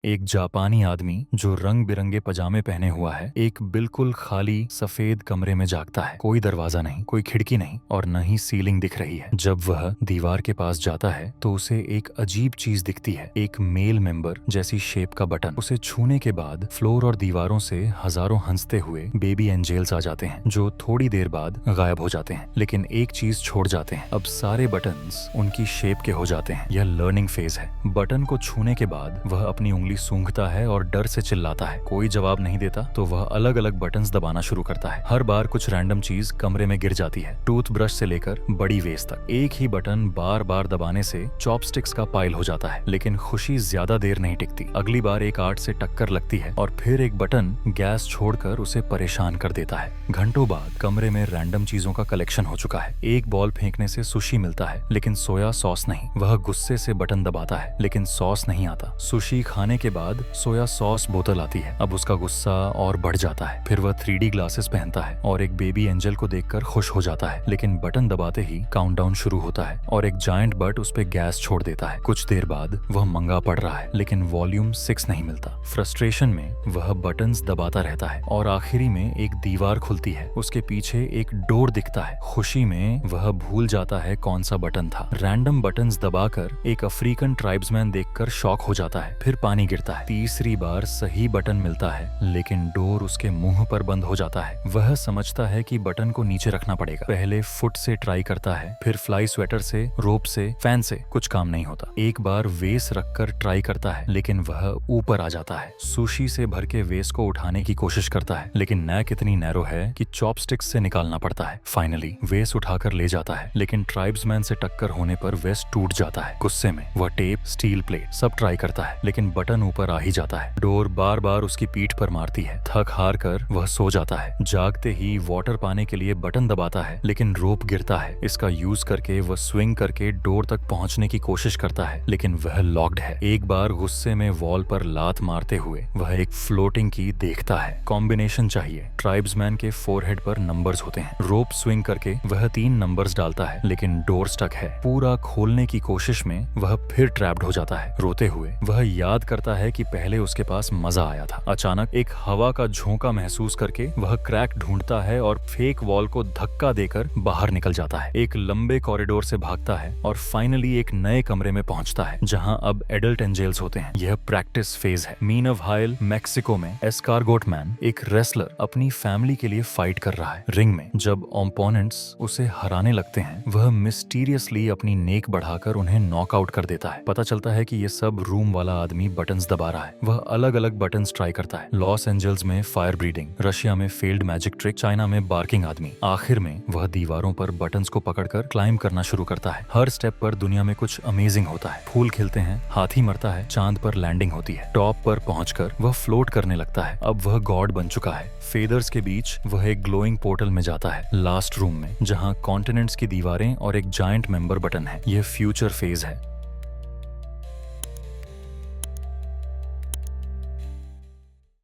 एक जापानी आदमी जो रंग बिरंगे पजामे पहने हुआ है एक बिल्कुल खाली सफेद कमरे में जागता है। कोई दरवाजा नहीं, कोई खिड़की नहीं और न ही सीलिंग दिख रही है। जब वह दीवार के पास जाता है तो उसे एक अजीब चीज दिखती है, एक मेल मेंबर जैसी शेप का बटन। उसे छूने के बाद फ्लोर और दीवारों से हजारों हंसते हुए बेबी एंजेल्स आ जाते हैं जो थोड़ी देर बाद गायब हो जाते हैं, लेकिन एक चीज छोड़ जाते हैं। अब सारे बटन्स उनकी शेप के हो जाते हैं। यह लर्निंग फेज है। बटन को छूने के बाद वह अपनी उंगली सूंघता है और डर से चिल्लाता है। कोई जवाब नहीं देता तो वह अलग अलग बटन्स दबाना शुरू करता है। हर बार कुछ रैंडम चीज कमरे में गिर जाती है, टूथब्रश से लेकर बड़ी वेस तक। एक ही बटन बार बार दबाने से चॉपस्टिक्स का पाइल हो जाता है, लेकिन खुशी ज्यादा देर नहीं टिकती। अगली बार एक आर्ट से टक्कर लगती है और फिर एक बटन गैस छोड़कर उसे परेशान कर देता है। घंटों बाद कमरे में रैंडम चीजों का कलेक्शन हो चुका है। एक बॉल फेंकने से सुशी मिलता है, लेकिन सोया सॉस नहीं। वह गुस्से से बटन दबाता है, लेकिन सॉस नहीं आता। सुशी खाने के बाद सोया सॉस बोतल आती है। अब उसका गुस्सा और बढ़ जाता है। फिर वह 3D ग्लासेस पहनता है और एक बेबी एंजल को देखकर खुश हो जाता है, लेकिन बटन दबाते ही काउंटडाउन शुरू होता है और एक जायंट बट उस पे गैस छोड़ देता है। कुछ देर बाद वह मंगा पड़ रहा है, लेकिन वॉल्यूम 6 नहीं मिलता। फ्रस्ट्रेशन में वह बटन्स दबाता रहता है और आखिरी में एक दीवार खुलती है। उसके पीछे एक डोर दिखता है। खुशी में वह भूल जाता है कौन सा बटन था। रैंडम बटन्स दबाकर एक अफ्रीकन ट्राइब्समैन देखकर शॉक हो जाता है। फिर पानी गिरता है। तीसरी बार सही बटन मिलता है, लेकिन डोर उसके मुंह पर बंद हो जाता है। वह समझता है कि बटन को नीचे रखना पड़ेगा। पहले फुट से ट्राई करता है, फिर फ्लाई स्वेटर से, रोप से, फैन से। कुछ काम नहीं होता। एक बार वेस रखकर ट्राई करता है, लेकिन वह ऊपर आ जाता है। सुशी से भर के वेस को उठाने की कोशिश करता है, लेकिन नेक इतनी नैरो है कि चॉपस्टिक्स से निकालना पड़ता है। फाइनली वेस उठाकर ले जाता है, लेकिन ट्राइब्समैन से टक्कर होने पर वेस टूट जाता है। गुस्से में वह टेप, स्टील प्लेट सब ट्राई करता है, लेकिन बटन ऊपर आ ही जाता है। डोर बार बार उसकी पीठ पर मारती है। थक हार कर वह सो जाता है। जागते ही वाटर पाने के लिए बटन दबाता है, लेकिन रोप गिरता है। इसका यूज करके वह स्विंग करके डोर तक पहुंचने की कोशिश करता है, लेकिन वह लॉक्ड है। एक बार गुस्से में वॉल पर लात मारते हुए वह एक फ्लोटिंग की देखता है। कॉम्बिनेशन चाहिए। ट्राइब्समैन के फोरहेड पर नंबर्स होते हैं। रोप स्विंग करके वह 3 नंबर्स डालता है, लेकिन डोर स्टक है। पूरा खोलने की कोशिश में वह फिर ट्रैप्ड हो जाता है। रोते हुए वह याद करता है कि पहले उसके पास मजा आया था। अचानक एक हवा का झोंका महसूस करके वह क्रैक ढूंढता है और फेक वॉल को धक्का देकर बाहर निकल जाता है। एक लंबे कॉरिडोर से भागता है और फाइनली एक नए कमरे में पहुंचता है, जहां अब एडल्ट एंजेल्स होते हैं। यह प्रैक्टिस फेज है। मीनव हाइल मैक्सिको में एस्कारगोट मैन, एक रेसलर, अपनी फैमिली के लिए फाइट कर रहा है। रिंग में जब ओपोनेंट्स उसे हराने लगते हैं, वह मिस्टीरियसली अपनी नेक बढ़ाकर उन्हें नॉकआउट कर देता है। पता चलता है कि ये सब रूम वाला आदमी बटन्स दबा रहा है। वह अलग अलग बटन्स ट्राई करता है। लॉस एंजल्स में फायर ब्रीडिंग, रशिया में फेल्ड मैजिक ट्रिक, चाइना में बार्किंग आदमी। आखिर में वह दीवारों पर बटन्स को पकड़कर क्लाइंब करना शुरू करता है। हर स्टेप पर दुनिया में कुछ अमेजिंग होता है। फूल खिलते हैं, हाथी मरता है, चांद पर लैंडिंग होती है। टॉप पर पहुंचकर वह फ्लोट करने लगता है। अब वह गॉड बन चुका है। फेदर्स के बीच वह एक ग्लोइंग पोर्टल में जाता है, लास्ट रूम में, जहां कॉन्टिनेंट्स की दीवारें और एक जायंट मेंबर बटन है। यह फ्यूचर फेज है।